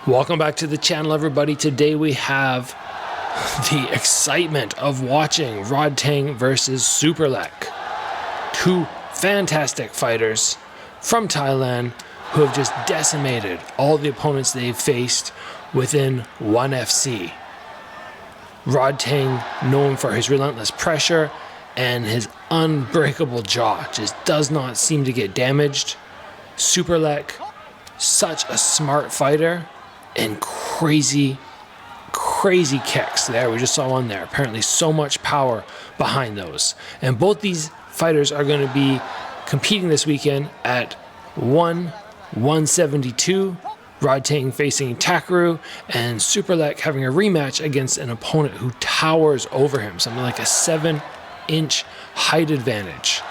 Welcome back to the channel, everybody. Today we have the excitement of watching Rodtang versus Superlek. Two fantastic fighters from Thailand who have just decimated all the opponents they've faced within one FC. Rodtang, known for his relentless pressure and his unbreakable jaw, just does not seem to get damaged. Superlek, such a smart fighter, and crazy kicks. There, we just saw one there. Apparently so much power behind those. And both these fighters are going to be competing this weekend at 172. Rodtang facing Takaru, and Superlek having a rematch against an opponent who towers over him, something like a 7-inch height advantage.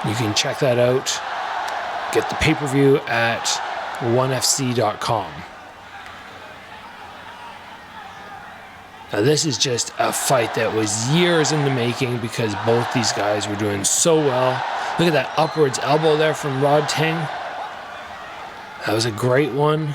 You can check that out. Get the pay-per-view at onefc.com. Now this is just a fight that was years in the making because both these guys were doing so well. Look at that upwards elbow there from Rodtang. That was a great one.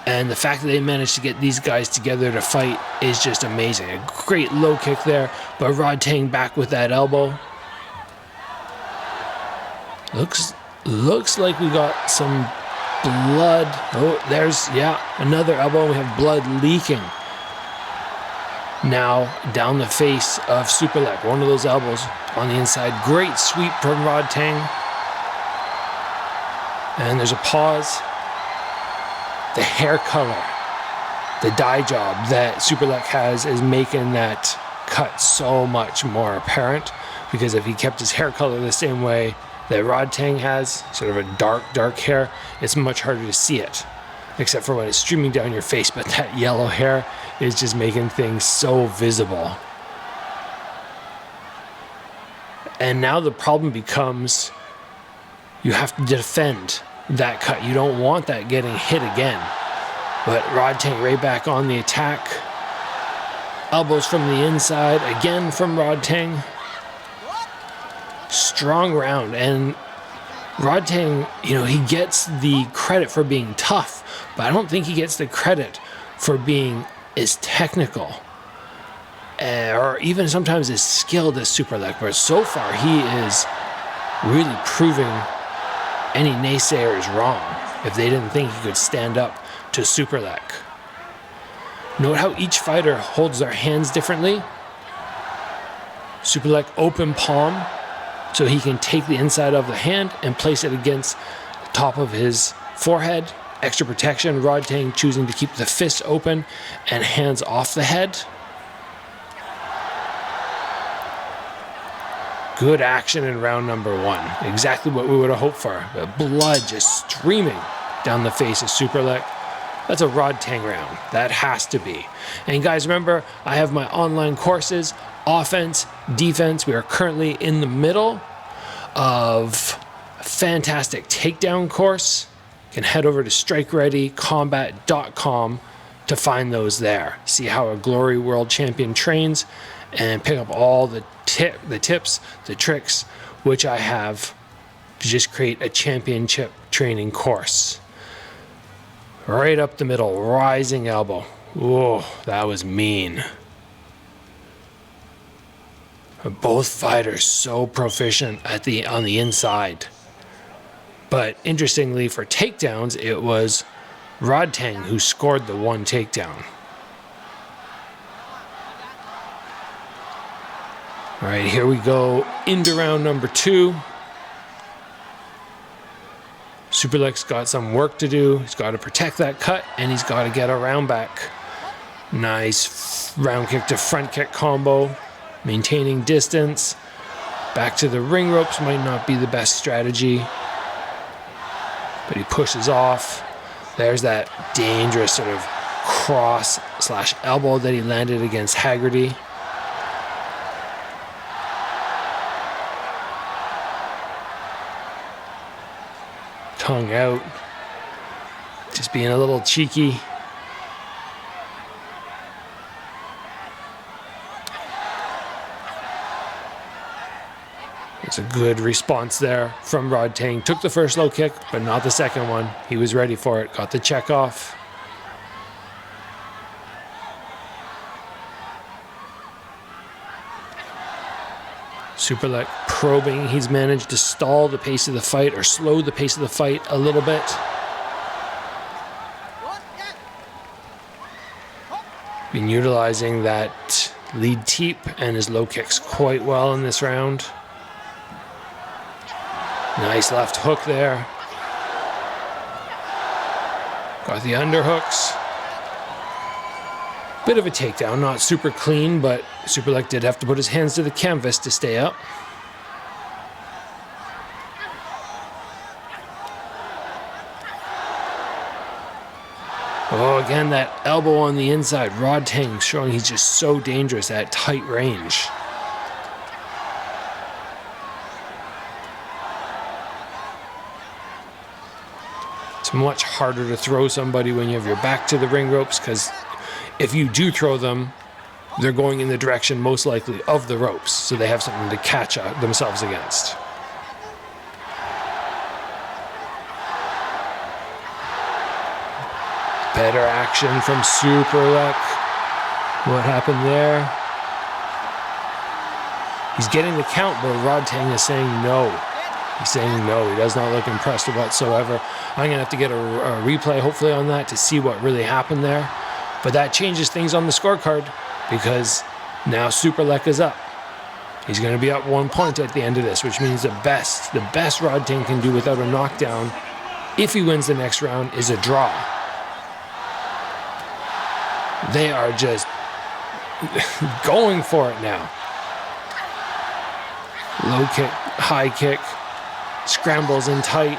And the fact that they managed to get these guys together to fight is just amazing. A great low kick there, but Rodtang back with that elbow. Looks like we got some blood. Oh, there's, yeah, another elbow. We have blood leaking now down the face of Superlek. One of those elbows on the inside. Great sweep from Rodtang. And there's a pause. The hair color, the dye job that Superlek has is making that cut so much more apparent, because if he kept his hair color the same way that Rodtang has, sort of a dark hair, it's much harder to see it, except for when it's streaming down your face. But that yellow hair is just making things so visible. And now the problem becomes you have to defend that cut. You don't want that getting hit again. But Rodtang right back on the attack. Elbows from the inside, again from Rodtang. Strong round, and Rodtang, he gets the credit for being tough, but I don't think he gets the credit for being as technical or even sometimes as skilled as Superlek. But so far, he is really proving any naysayers wrong if they didn't think he could stand up to Superlek. Note how each fighter holds their hands differently. Superlek open palm, so he can take the inside of the hand and place it against the top of his forehead. Extra protection. Rodtang choosing to keep the fist open and hands off the head. Good action in round number one. Exactly what we would have hoped for. The blood just streaming down the face of Superlek. That's a Rodtang round. That has to be. And guys, remember, I have my online courses, offense, defense. We are currently in the middle of a fantastic takedown course. You can head over to strikereadycombat.com to find those there. See how a Glory World Champion trains and pick up all the tips, the tricks, which I have to just create a championship training course. Right up the middle, rising elbow. Whoa, that was mean. Both fighters so proficient on the inside. But interestingly, for takedowns, it was Rodtang who scored the one takedown. All right, here we go into round number two. Superlek's got some work to do. He's got to protect that cut, and he's got to get a round back. Nice round kick to front kick combo. Maintaining distance. Back to the ring ropes might not be the best strategy. But he pushes off. There's that dangerous sort of cross/elbow that he landed against Haggerty. Tongue out. Just being a little cheeky. It's a good response there from Rodtang. Took the first low kick, but not the second one. He was ready for it. Got the check off. Superlek probing. He's managed to stall the pace of the fight or slow the pace of the fight a little bit. Been utilizing that lead teep and his low kicks quite well in this round. Nice left hook there. Got the underhooks. Bit of a takedown, not super clean, but Superlek did have to put his hands to the canvas to stay up. Oh, again, that elbow on the inside. Rodtang showing he's just so dangerous at tight range. It's much harder to throw somebody when you have your back to the ring ropes, because if you do throw them, they're going in the direction most likely of the ropes, so they have something to catch themselves against. Better action from Superlek. What happened there? He's getting the count, but Rodtang is saying no. He's saying no. He does not look impressed whatsoever. I'm going to have to get a replay, hopefully, on that to see what really happened there. But that changes things on the scorecard, because now Superlek is up. He's going to be up 1 point at the end of this, which means the best Rodtang can do without a knockdown, if he wins the next round, is a draw. They are just going for it now. Low kick, high kick, scrambles in tight.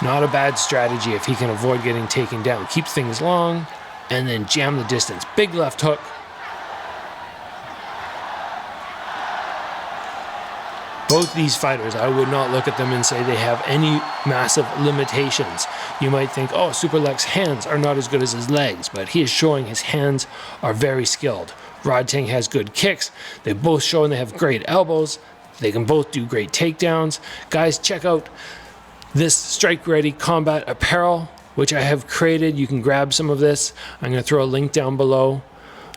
Not a bad strategy if he can avoid getting taken down. Keep things long and then jam the distance. Big left hook. Both these fighters, I would not look at them and say they have any massive limitations. You might think, oh, Superlek's hands are not as good as his legs, but he is showing his hands are very skilled. Rodtang has good kicks. They both show they have great elbows. They can both do great takedowns. Guys, check out this Strike Ready Combat apparel, which I have created. You can grab some of this. I'm going to throw a link down below.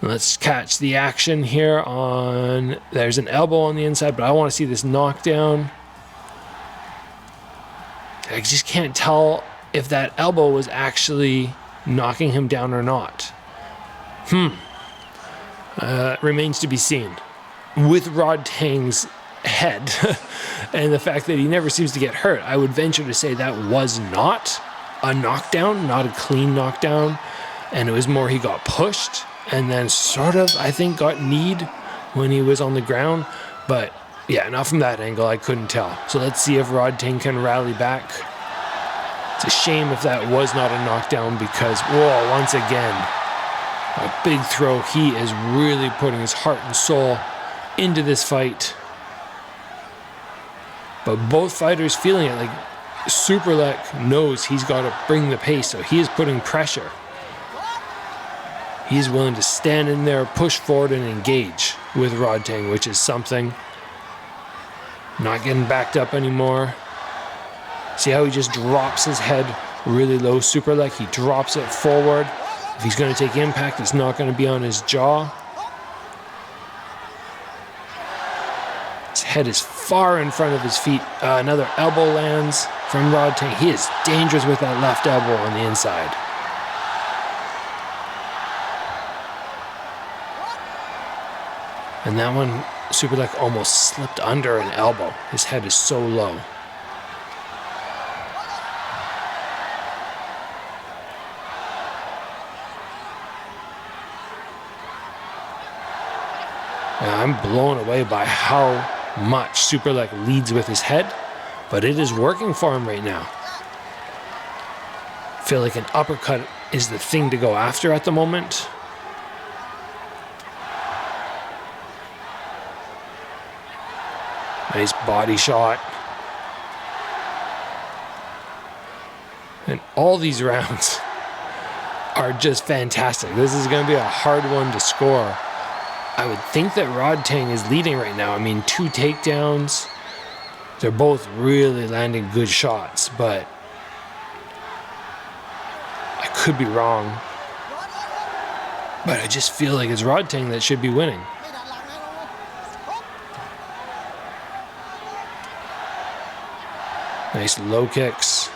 Let's catch the action here on, there's an elbow on the inside, but I want to see this knockdown. I just can't tell if that elbow was actually knocking him down or not. Remains to be seen. With Rodtang's head and the fact that he never seems to get hurt, I would venture to say that was not a knockdown, not a clean knockdown, and it was more he got pushed and then sort of, I think, got kneed when he was on the ground. But yeah, not from that angle, I couldn't tell. So let's see if Rodtang can rally back. It's a shame if that was not a knockdown, because, whoa, once again, a big throw. He is really putting his heart and soul into this fight. But both fighters feeling it. Like, Superlek knows he's got to bring the pace, so he is putting pressure. He's willing to stand in there, push forward, and engage with Rodtang, which is something. Not getting backed up anymore. See how he just drops his head really low, Superlek? He drops it forward. If he's going to take impact, it's not going to be on his jaw. His head is far in front of his feet. Another elbow lands from Rodtang. He is dangerous with that left elbow on the inside. And that one, Superlek almost slipped under an elbow. His head is so low. And I'm blown away by how much Superlek leads with his head, but it is working for him right now. I feel like an uppercut is the thing to go after at the moment. Nice body shot. And all these rounds are just fantastic. This is going to be a hard one to score. I would think that Rodtang is leading right now. I mean, 2 takedowns. They're both really landing good shots, but I could be wrong. But I just feel like it's Rodtang that should be winning. Nice low kicks.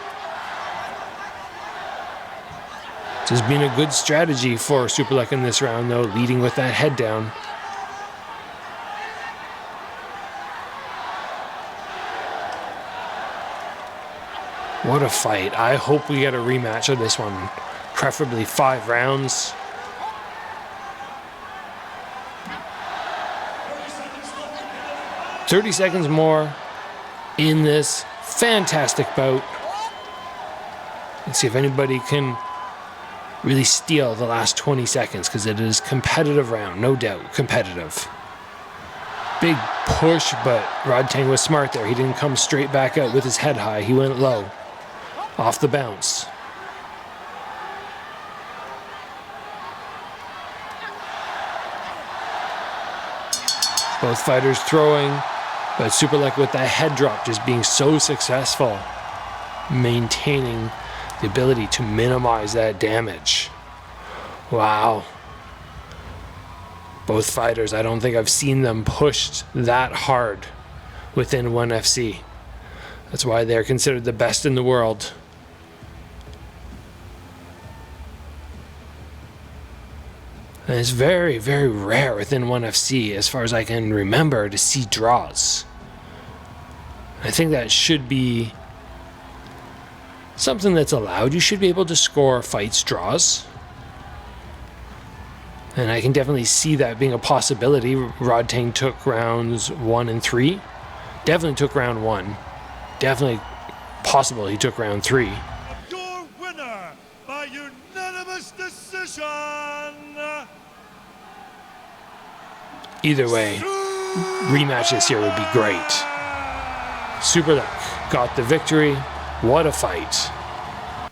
This has been a good strategy for Superlek in this round, though, leading with that head down. What a fight. I hope we get a rematch of this one. Preferably 5 rounds. "30 seconds more in this fantastic bout. Let's see if anybody can really steal the last 20 seconds, because it is a competitive round, no doubt, competitive. Big push, but Rodtang was smart there. He didn't come straight back out with his head high. He went low, off the bounce. Both fighters throwing, but Superlek with that head drop just being so successful, maintaining the ability to minimize that damage. Wow. Both fighters, I don't think I've seen them pushed that hard within ONE FC. That's why they're considered the best in the world. And it's very, very rare within ONE FC, as far as I can remember, to see draws. I think that should be something that's allowed. You should be able to score fights draws. And I can definitely see that being a possibility. Rodtang took rounds 1 and 3. Definitely took round 1. Definitely possible he took round 3. Your winner by unanimous decision. Either way, rematch this year would be great. Superlek got the victory. What a fight.